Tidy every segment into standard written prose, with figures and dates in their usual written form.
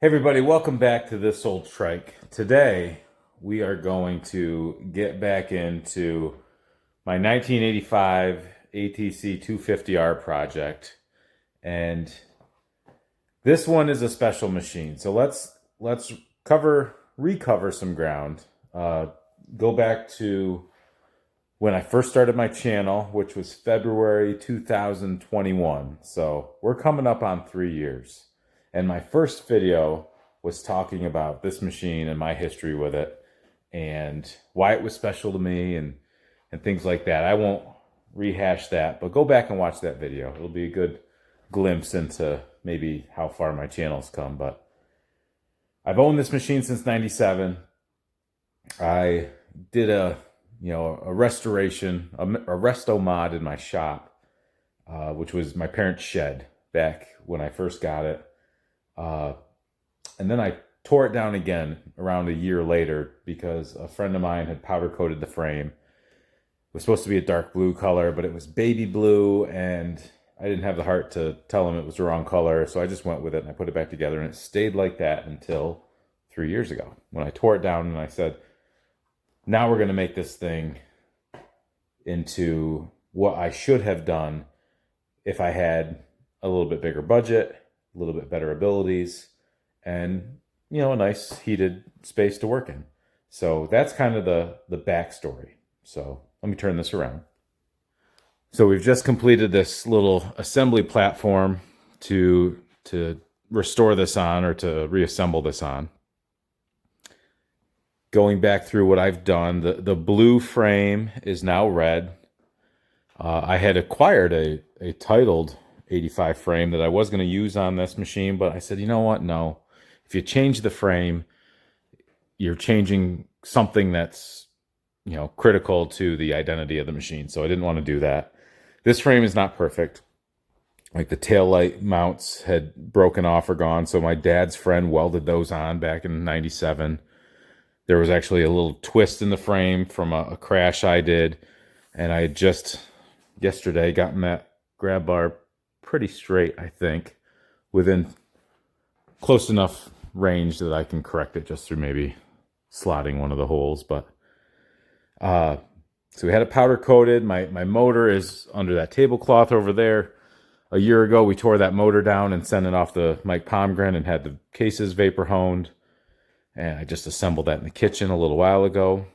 Hey everybody, welcome back to This Old Trike. Today we are going to get back into my 1985 ATC 250R project, and this one is a special machine. So let's recover some ground. Go back to when I first started my channel, which was February 2021. So we're coming up on 3 years. And my first video was talking about this machine and my history with it and why it was special to me and things like that. I won't rehash that, but go back and watch that video. It'll be a good glimpse into maybe how far my channel's come. But I've owned this machine since '97. I did a restoration, a Resto-Mod in my shop, which was my parents' shed back when I first got it. And then I tore it down again around a year later because a friend of mine had powder coated the frame. It was supposed to be a dark blue color, but it was baby blue, and I didn't have the heart to tell him it was the wrong color, so I just went with it and I put it back together, and it stayed like that until 3 years ago when I tore it down and I said, now we're going to make this thing into what I should have done if I had a little bit bigger budget, a little bit better abilities, and a nice heated space to work in. So that's kind of the backstory. So let me turn this around. So we've just completed this little assembly platform to restore this on, or to reassemble this on. Going back through what I've done, the blue frame is now red. I had acquired a titled 85 frame that I was going to use on this machine, but I said, you know what? No. If you change the frame, you're changing something that's, critical to the identity of the machine. So I didn't want to do that. This frame is not perfect. Like the tail light mounts had broken off or gone. So my dad's friend welded those on back in '97. There was actually a little twist in the frame from a crash I did. And I had just yesterday gotten that grab bar pretty straight, I think, within close enough range that I can correct it just through maybe slotting one of the holes. But so we had it powder coated. My motor is under that tablecloth over there. A year ago we tore that motor down and sent it off to Mike Palmgren and had the cases vapor honed, and I just assembled that in the kitchen a little while ago.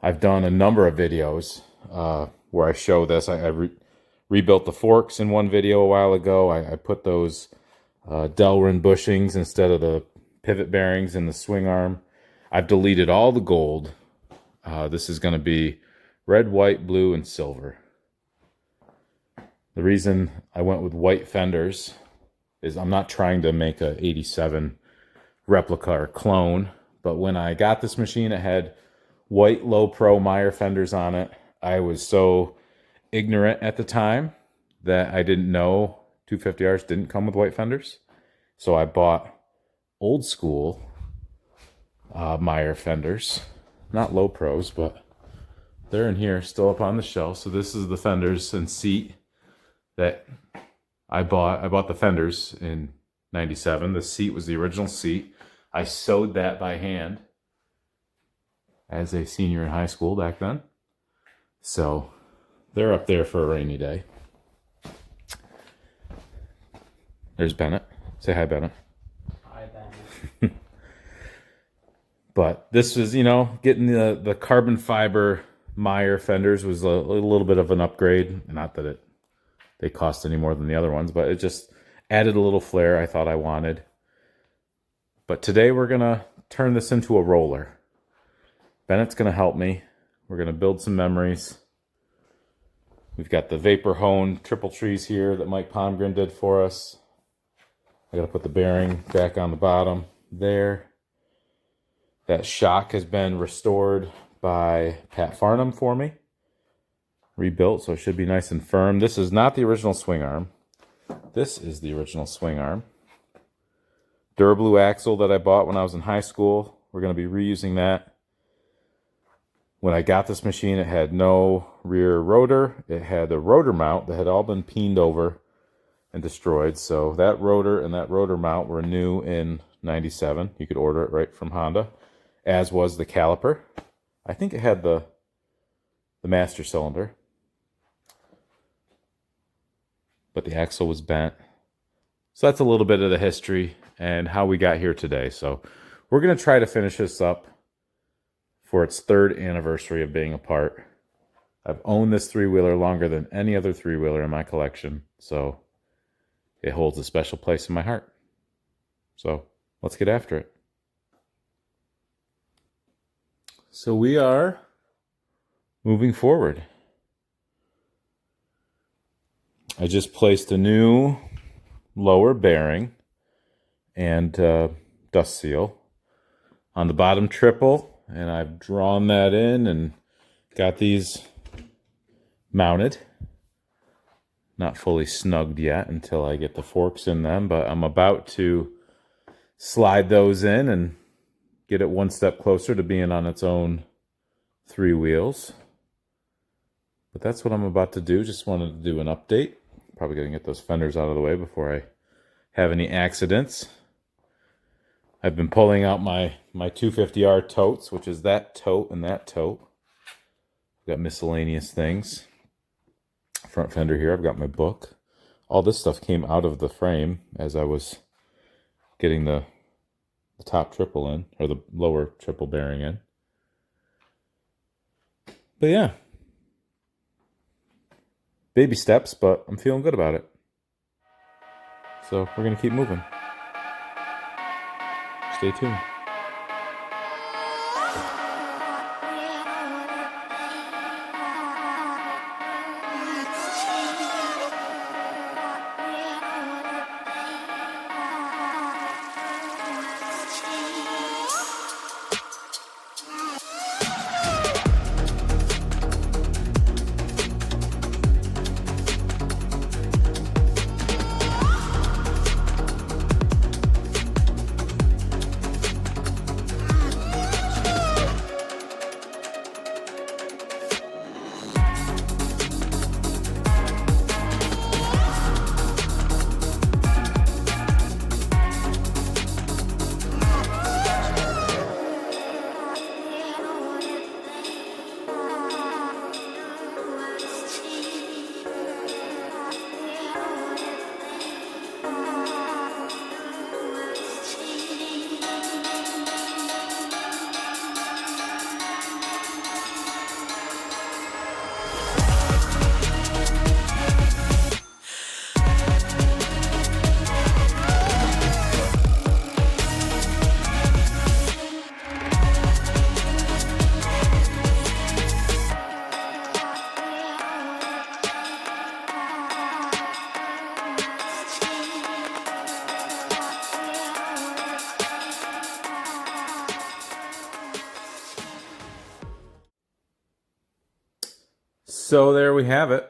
I've done a number of videos where I show this. I rebuilt the forks in one video a while ago. I put those Delrin bushings instead of the pivot bearings in the swing arm. I've deleted all the gold. This is going to be red, white, blue, and silver. The reason I went with white fenders is I'm not trying to make a '87 replica or clone, but when I got this machine, it had white low pro Meyer fenders on it. I was so ignorant at the time that I didn't know 250Rs didn't come with white fenders. So I bought old school Meyer fenders, not low pros, but they're in here still up on the shelf. So this is the fenders and seat that I bought. I bought the fenders in '97. The seat was the original seat. I sewed that by hand as a senior in high school back then. So they're up there for a rainy day. There's Bennett. Say hi, Bennett. Hi, Bennett. But this was, getting the carbon fiber Meyer fenders was a little bit of an upgrade. Not that they cost any more than the other ones, but it just added a little flair I thought I wanted. But today we're going to turn this into a roller. Bennett's going to help me. We're going to build some memories. We've got the vapor honed triple trees here that Mike Palmgren did for us. I got to put the bearing back on the bottom there. That shock has been restored by Pat Farnham for me. Rebuilt, so it should be nice and firm. This is not the original swing arm. This is the original swing arm. Durablu axle that I bought when I was in high school. We're going to be reusing that. When I got this machine, it had no rear rotor. It had a rotor mount that had all been peened over and destroyed. So that rotor and that rotor mount were new in 97. You could order it right from Honda, as was the caliper. I think it had the master cylinder, but the axle was bent. So that's a little bit of the history and how we got here today. So we're going to try to finish this up for its 3rd anniversary of being apart. I've owned this three-wheeler longer than any other three-wheeler in my collection, so it holds a special place in my heart. So let's get after it. So we are moving forward. I just placed a new lower bearing and dust seal on the bottom triple, and I've drawn that in and got these mounted. Not fully snugged yet until I get the forks in them, but I'm about to slide those in and get it one step closer to being on its own 3 wheels. But that's what I'm about to do. Just wanted to do an update. Probably going to get those fenders out of the way before I have any accidents. I've been pulling out my 250R totes, which is that tote and that tote. I've got miscellaneous things. Front fender here, I've got my book. All this stuff came out of the frame as I was getting the top triple in, or the lower triple bearing in. But yeah, baby steps, but I'm feeling good about it. So we're going to keep moving. Stay tuned. So there we have it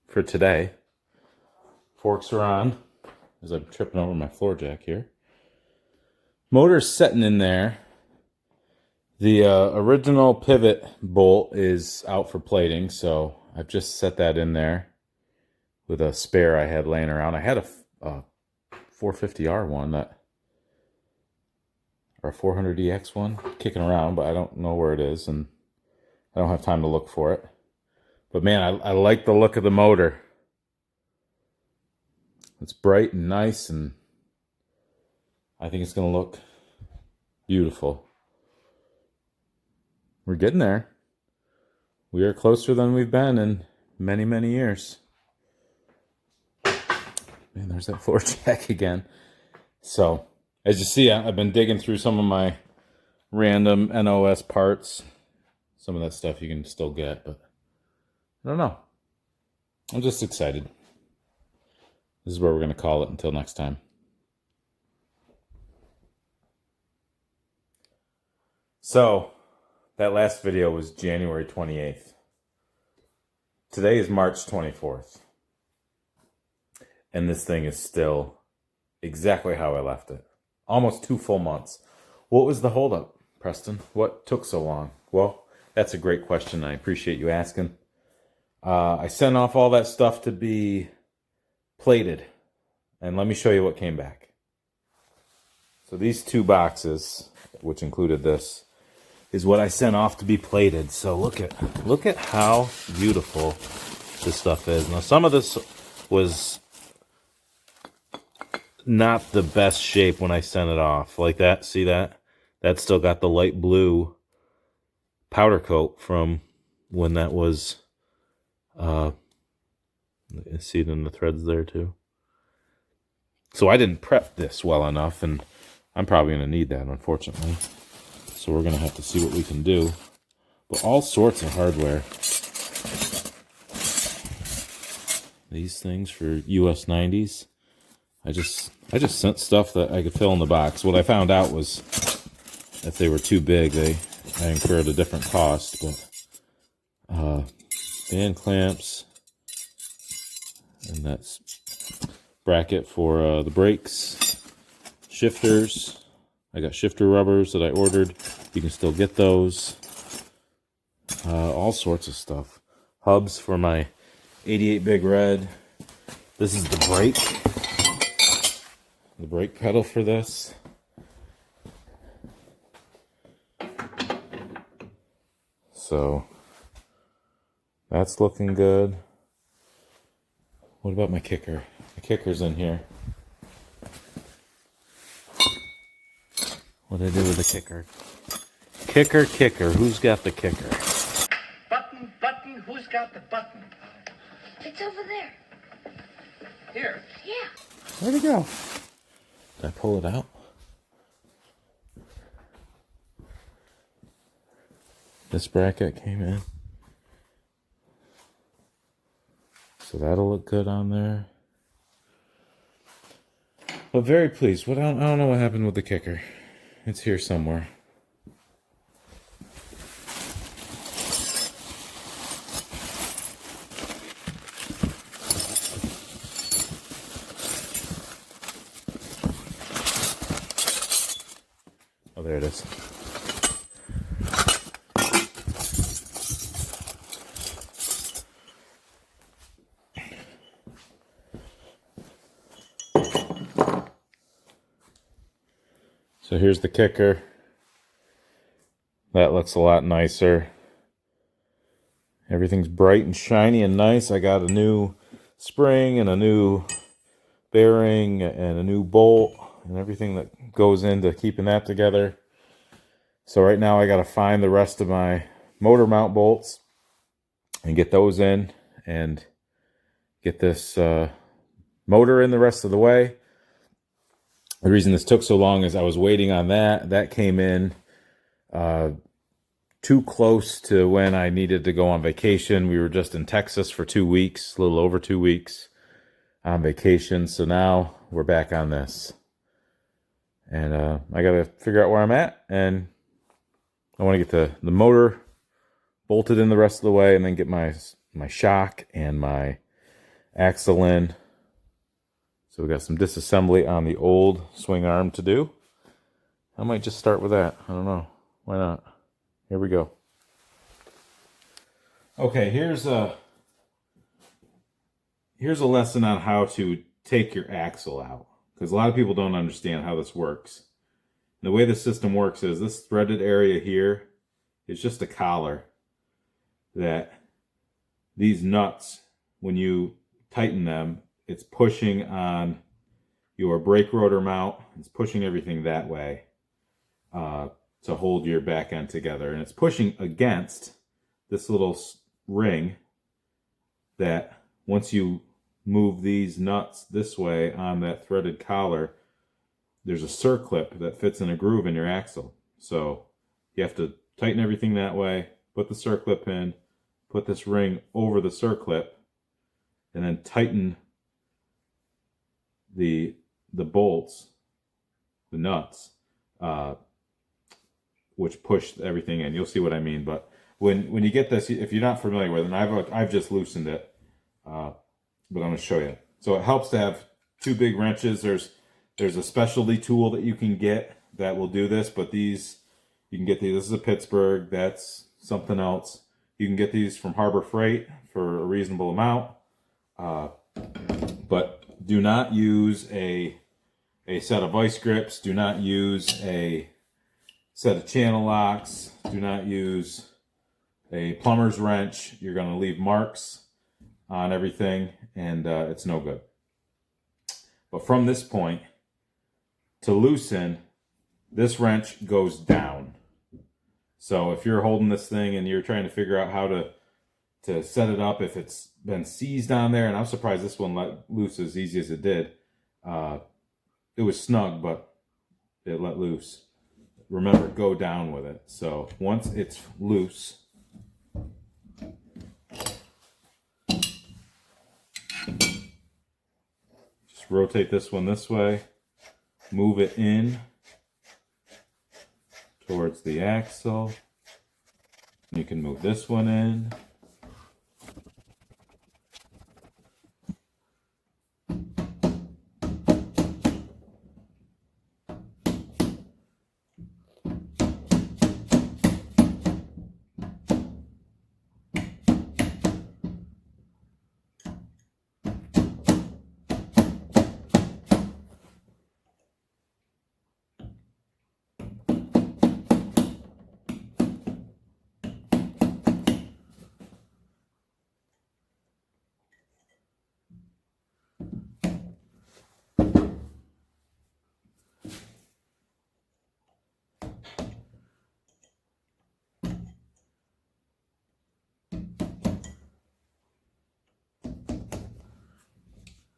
for today. Forks are on as I'm tripping over my floor jack here. Motor's setting in there. The original pivot bolt is out for plating, so I've just set that in there with a spare I had laying around. I had a 450R one, that, or a 400EX one kicking around, but I don't know where it is, and I don't have time to look for it. But man, I like the look of the motor. It's bright and nice, and I think it's going to look beautiful. We're getting there. We are closer than we've been in many, many years. Man, there's that floor jack again. So, as you see, I've been digging through some of my random NOS parts. Some of that stuff you can still get, but I don't know. I'm just excited. This is where we're going to call it until next time. So, that last video was January 28th. Today is March 24th. And this thing is still exactly how I left it. Almost 2 full months. What was the holdup, Preston? What took so long? Well, that's a great question. I appreciate you asking. I sent off all that stuff to be plated. And let me show you what came back. So these 2 boxes, which included this, is what I sent off to be plated. So look at how beautiful this stuff is. Now some of this was not the best shape when I sent it off. Like that, see that? That's still got the light blue powder coat from when that was, see it in the threads there too. So I didn't prep this well enough, and I'm probably going to need that, unfortunately. So we're going to have to see what we can do. But all sorts of hardware. These things for US 90s. I just sent stuff that I could fill in the box. What I found out was if they were too big, I incurred a different cost. But band clamps, and that's bracket for the brakes, shifters. I got shifter rubbers that I ordered. You can still get those. All sorts of stuff. Hubs for my 88 Big Red. This is the brake. The brake pedal for this. So that's looking good. What about my kicker? The kicker's in here. What did I do with the kicker? Kicker. Who's got the kicker? Button, who's got the button? It's over there. Here. Yeah. Where'd it go? Did I pull it out? This bracket came in. So that'll look good on there. But very pleased. I don't know what happened with the kicker. It's here somewhere. Oh, there it is. So here's the kicker. That looks a lot nicer. Everything's bright and shiny and nice. I got a new spring and a new bearing and a new bolt and everything that goes into keeping that together. So right now I got to find the rest of my motor mount bolts and get those in and get this motor in the rest of the way. The reason this took so long is I was waiting on that. That came in too close to when I needed to go on vacation. We were just in Texas for 2 weeks, a little over 2 weeks on vacation. So now we're back on this. And I got to figure out where I'm at. And I want to get the motor bolted in the rest of the way and then get my shock and my axle in. So we got some disassembly on the old swing arm to do. I might just start with that. I don't know. Why not? Here we go. Okay, here's a lesson on how to take your axle out. Because a lot of people don't understand how this works. And the way the system works is this threaded area here is just a collar that these nuts, when you tighten them, it's pushing on your brake rotor mount. It's pushing everything that way to hold your back end together. And it's pushing against this little ring that once you move these nuts this way on that threaded collar, there's a circlip that fits in a groove in your axle. So you have to tighten everything that way, put the circlip in, put this ring over the circlip, and then tighten the bolts, the nuts, which push everything in. You'll see what I mean. But when you get this, if you're not familiar with it, and I've just loosened it, but I'm going to show you. So it helps to have 2 big wrenches. There's a specialty tool that you can get that will do this, but these, you can get these. This is a Pittsburgh. That's something else. You can get these from Harbor Freight for a reasonable amount. But do not use a set of vice grips. Do not use a set of channel locks. Do not use a plumber's wrench. You're going to leave marks on everything, and it's no good. But from this point, to loosen, this wrench goes down. So if you're holding this thing and you're trying to figure out how to set it up, if it's been seized on there, and I'm surprised this one let loose as easy as it did. It was snug, but it let loose. Remember, go down with it. So once it's loose, just rotate this one this way, move it in towards the axle. You can move this one in.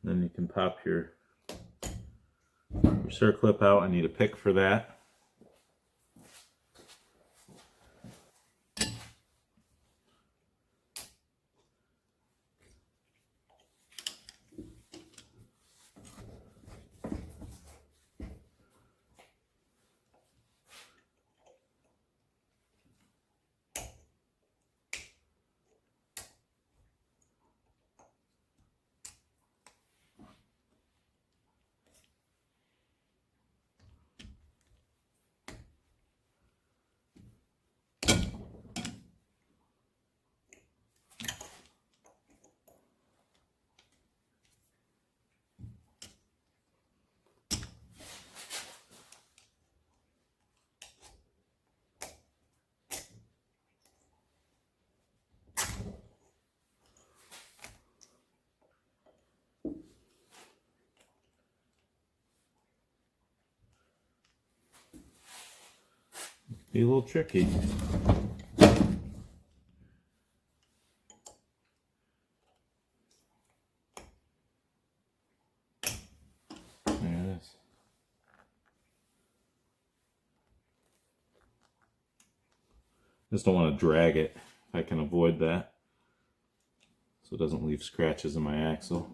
Then you can pop your circlip out. I need a pick for that. Be a little tricky. There it is. Just don't want to drag it if I can avoid that, so it doesn't leave scratches in my axle.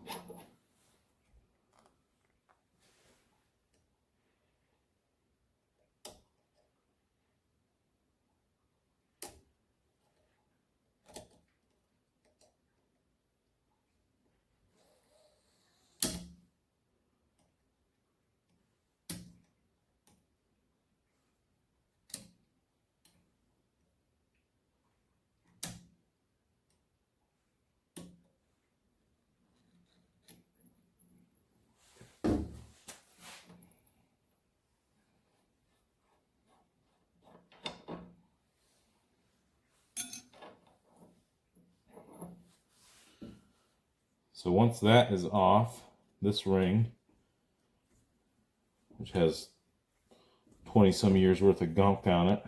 So once that is off, this ring, which has 20 some years worth of gunk on it,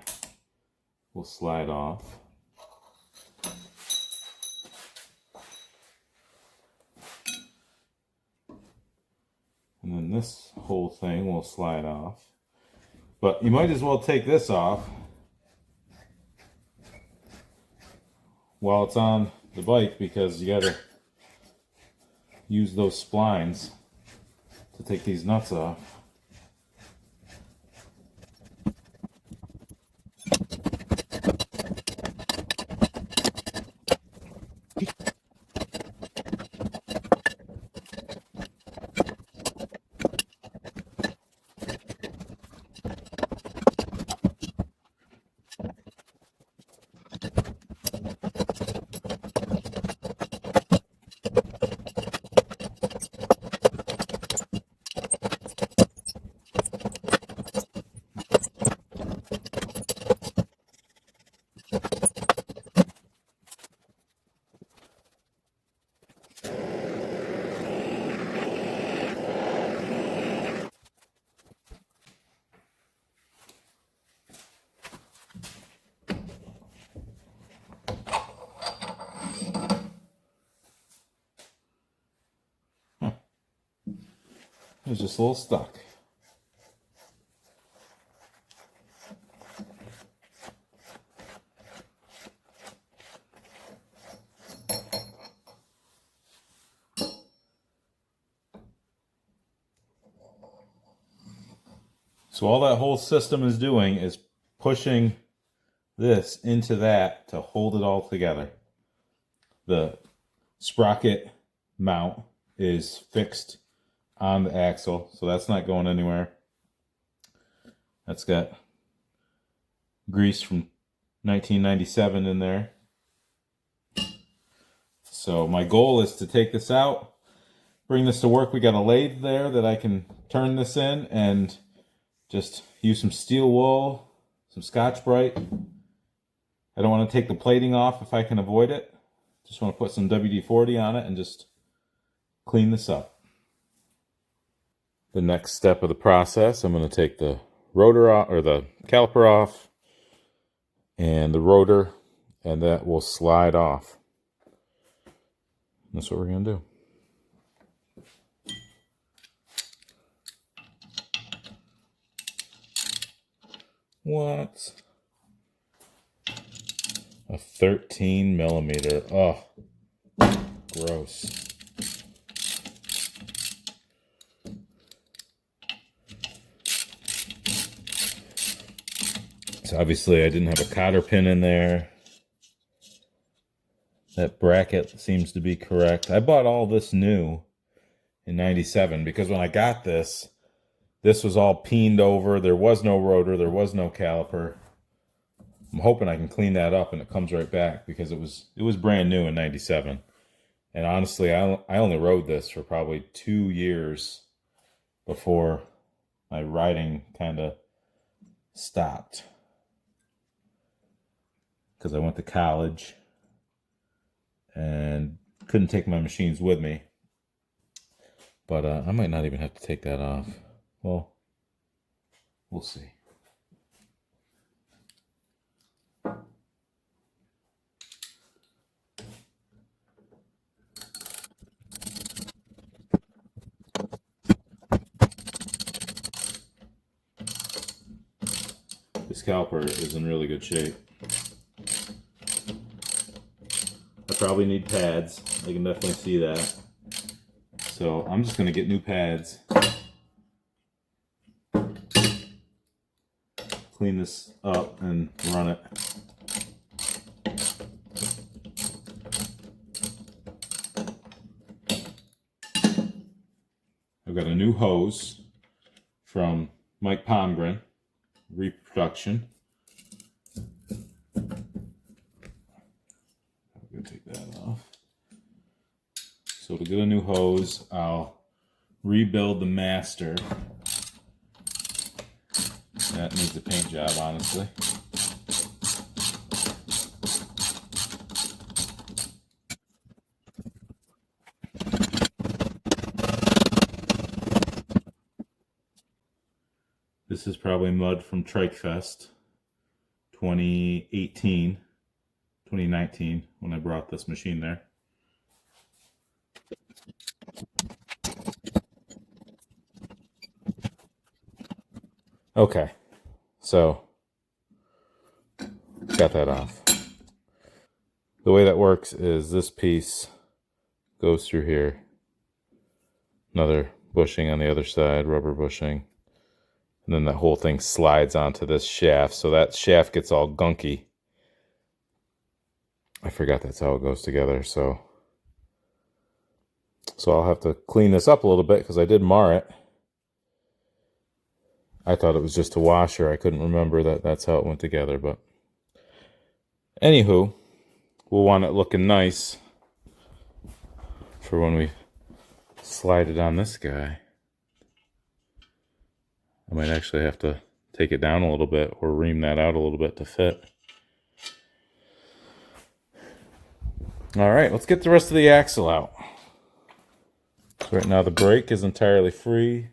will slide off. And then this whole thing will slide off. But you might as well take this off while it's on the bike, because you gotta use those splines to take these nuts off. It was just a little stuck. So all that whole system is doing is pushing this into that to hold it all together. The sprocket mount is fixed on the axle, so that's not going anywhere. That's got grease from 1997 in there. So my goal is to take this out, bring this to work. We got a lathe there that I can turn this in and just use some steel wool, some Scotch-Brite. I don't want to take the plating off if I can avoid it. Just want to put some WD-40 on it and just clean this up. The next step of the process, I'm going to take the rotor off, or the caliper off, and the rotor, and that will slide off. That's what we're going to do. What? A 13 millimeter. Oh, gross. So obviously I didn't have a cotter pin in there. That bracket seems to be correct. I bought all this new in 97 because when I got this, this was all peened over. There was no rotor. There was no caliper. I'm hoping I can clean that up and it comes right back because it was brand new in 97. And honestly, I only rode this for probably 2 years before my riding kind of stopped. Because I went to college and couldn't take my machines with me. But I might not even have to take that off. Well, we'll see. This caliper is in really good shape. I probably need pads. I can definitely see that. So I'm just going to get new pads. Clean this up and run it. I've got a new hose from Mike Pomgren, reproduction. I'm going to take that off. So to get a new hose, I'll rebuild the master. That needs a paint job, honestly. This is probably mud from Trike Fest 2018, 2019, when I brought this machine there. Okay, so got that off. The way that works is this piece goes through here. Another bushing on the other side, rubber bushing. And then that whole thing slides onto this shaft. So that shaft gets all gunky. I forgot that's how it goes together. So I'll have to clean this up a little bit because I did mar it. I thought it was just a washer. I couldn't remember that that's how it went together. But anywho, we'll want it looking nice for when we slide it on this guy. I might actually have to take it down a little bit or ream that out a little bit to fit. All right, let's get the rest of the axle out. So right now the brake is entirely free.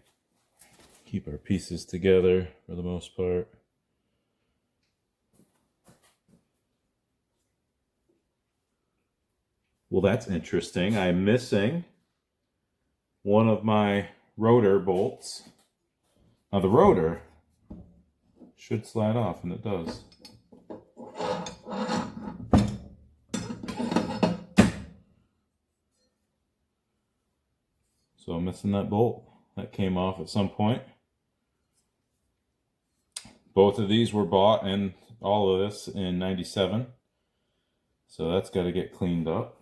Keep our pieces together for the most part. Well, that's interesting. I'm missing one of my rotor bolts. Now the rotor should slide off, and it does. So I'm missing that bolt. That came off at some point. Both of these were bought, and all of this in '97. So that's got to get cleaned up.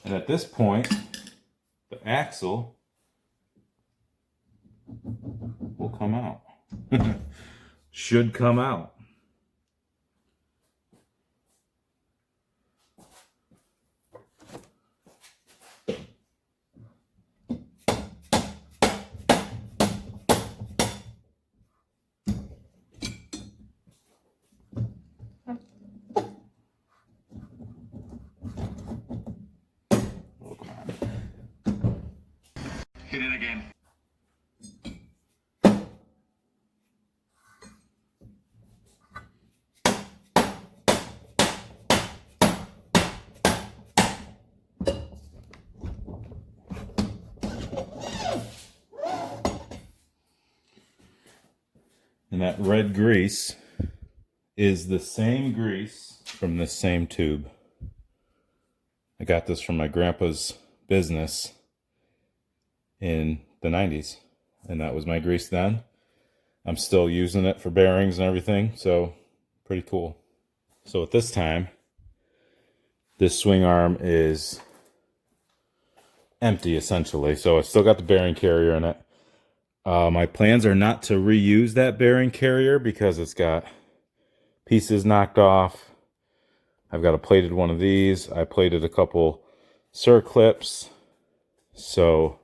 And at this point, the axle will come out. Should come out. Hit it again. And that red grease is the same grease from this same tube. I got this from my grandpa's business in the 90s, and that was my grease then. I'm still using it for bearings and everything, so pretty cool. So at this time, this swing arm is empty essentially, so it's still got the bearing carrier in it. My plans are not to reuse that bearing carrier because it's got pieces knocked off. I've got a plated one of these. I plated a couple circlips, so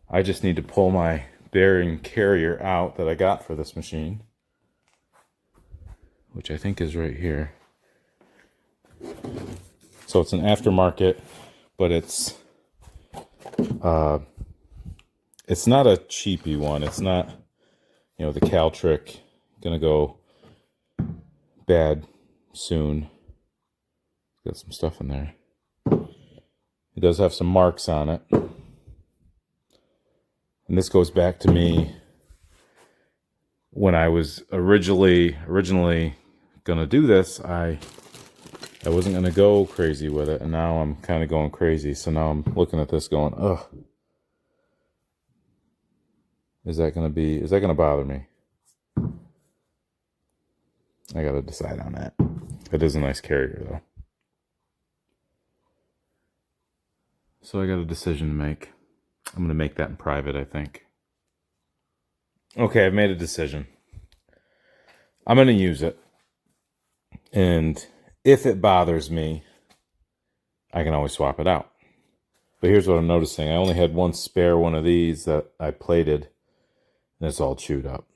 I just need to pull my bearing carrier out that I got for this machine, which I think is right here. So it's an aftermarket, but it's not a cheapy one. It's not, you know, the Caltrick, gonna go bad soon. Got some stuff in there. It does have some marks on it. And this goes back to me when I was originally gonna do this. I wasn't gonna go crazy with it, and now I'm kind of going crazy. So now I'm looking at this going, ugh. Is that gonna bother me? I gotta decide on that. It is a nice carrier though. So I got a decision to make. I'm gonna make that in private, I think. Okay, I've made a decision. I'm gonna use it. And if it bothers me, I can always swap it out. But here's what I'm noticing. I only had one spare one of these that I plated, and it's all chewed up.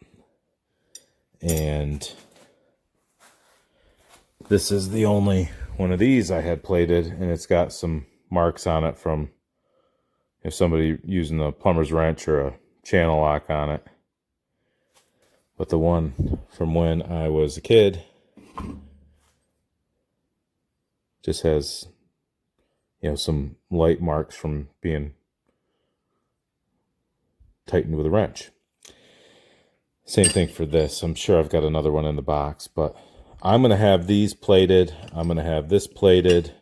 And this is the only one of these I had plated, and it's got some marks on it from if somebody using a plumber's wrench or a channel lock on it. But the one from when I was a kid just has, you know, some light marks from being tightened with a wrench. Same thing for this. I'm sure I've got another one in the box, but I'm going to have these plated. I'm going to have this plated.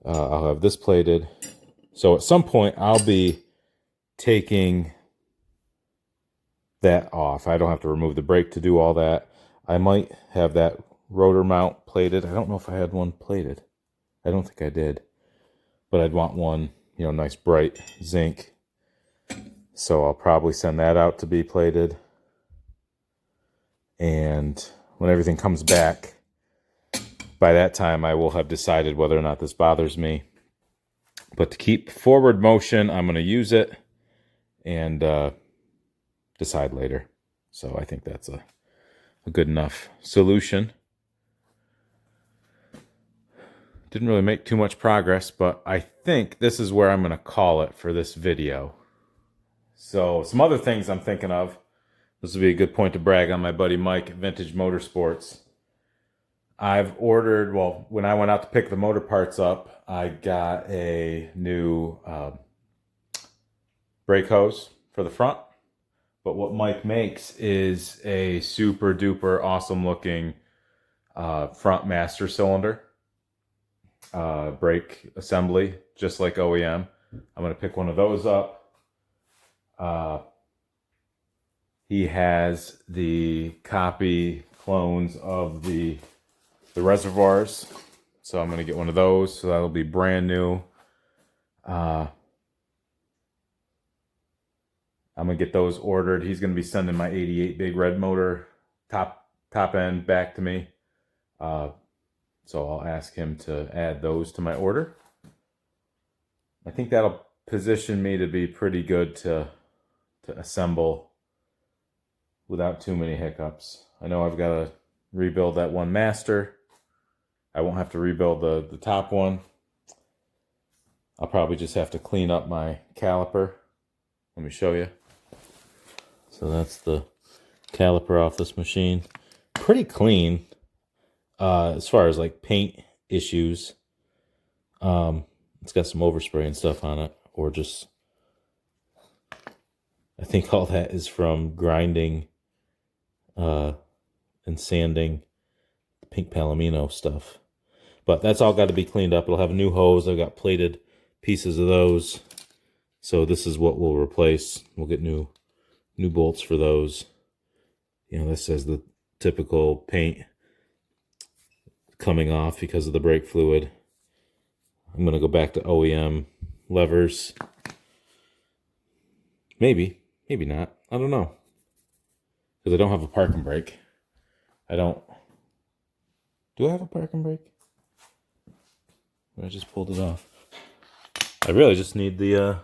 I'll have this plated. So at some point, I'll be taking that off. I don't have to remove the brake to do all that. I might have that rotor mount plated. I don't know if I had one plated. I don't think I did. But I'd want one, you know, nice bright zinc. So I'll probably send that out to be plated. And when everything comes back, by that time I will have decided whether or not this bothers me. But to keep forward motion, I'm going to use it and decide later. So I think that's a good enough solution. Didn't really make too much progress, but I think this is where I'm going to call it for this video. So some other things I'm thinking of. This would be a good point to brag on my buddy Mike at Vintage Motorsports. I've ordered, well, when I went out to pick the motor parts up, I got a new brake hose for the front. But what Mike makes is a super duper awesome looking front master cylinder brake assembly, just like OEM. I'm going to pick one of those up. He has the copy clones of the reservoirs, so I'm going to get one of those, so that'll be brand new. I'm going to get those ordered. He's going to be sending my 88 big red motor top end back to me, so I'll ask him to add those to my order. I think that'll position me to be pretty good to assemble without too many hiccups. I know I've got to rebuild that one master. I won't have to rebuild the top one. I'll probably just have to clean up my caliper. Let me show you. So that's the caliper off this machine. Pretty clean as far as like paint issues. It's got some overspray and stuff on it, or just, I think all that is from grinding and sanding the pink palomino stuff. But that's all got to be cleaned up. It'll have a new hose. I've got plated pieces of those. So this is what we'll replace. We'll get new bolts for those. You know, this says the typical paint coming off because of the brake fluid. I'm going to go back to OEM levers. Maybe not. I don't know. Because I don't have a parking brake. Do I have a parking brake? I just pulled it off. I really just need the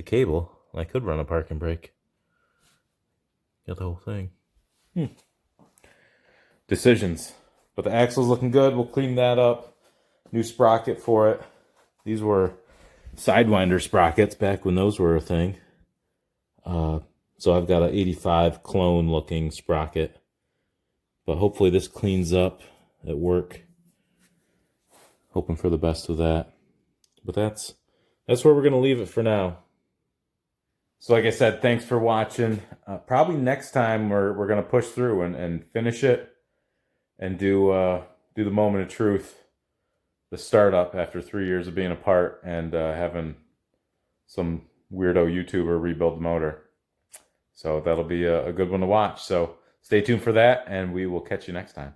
cable. I could run a parking brake. Got the whole thing. Decisions. But the axle's looking good. We'll clean that up. New sprocket for it. These were Sidewinder sprockets back when those were a thing. So I've got an 85 clone looking sprocket. But hopefully this cleans up at work. Hoping for the best with that. But that's where we're going to leave it for now. So like I said, thanks for watching. Probably next time we're going to push through and finish it and do the moment of truth, the startup after 3 years of being apart and having some weirdo YouTuber rebuild the motor. So that'll be a good one to watch. So stay tuned for that, and we will catch you next time.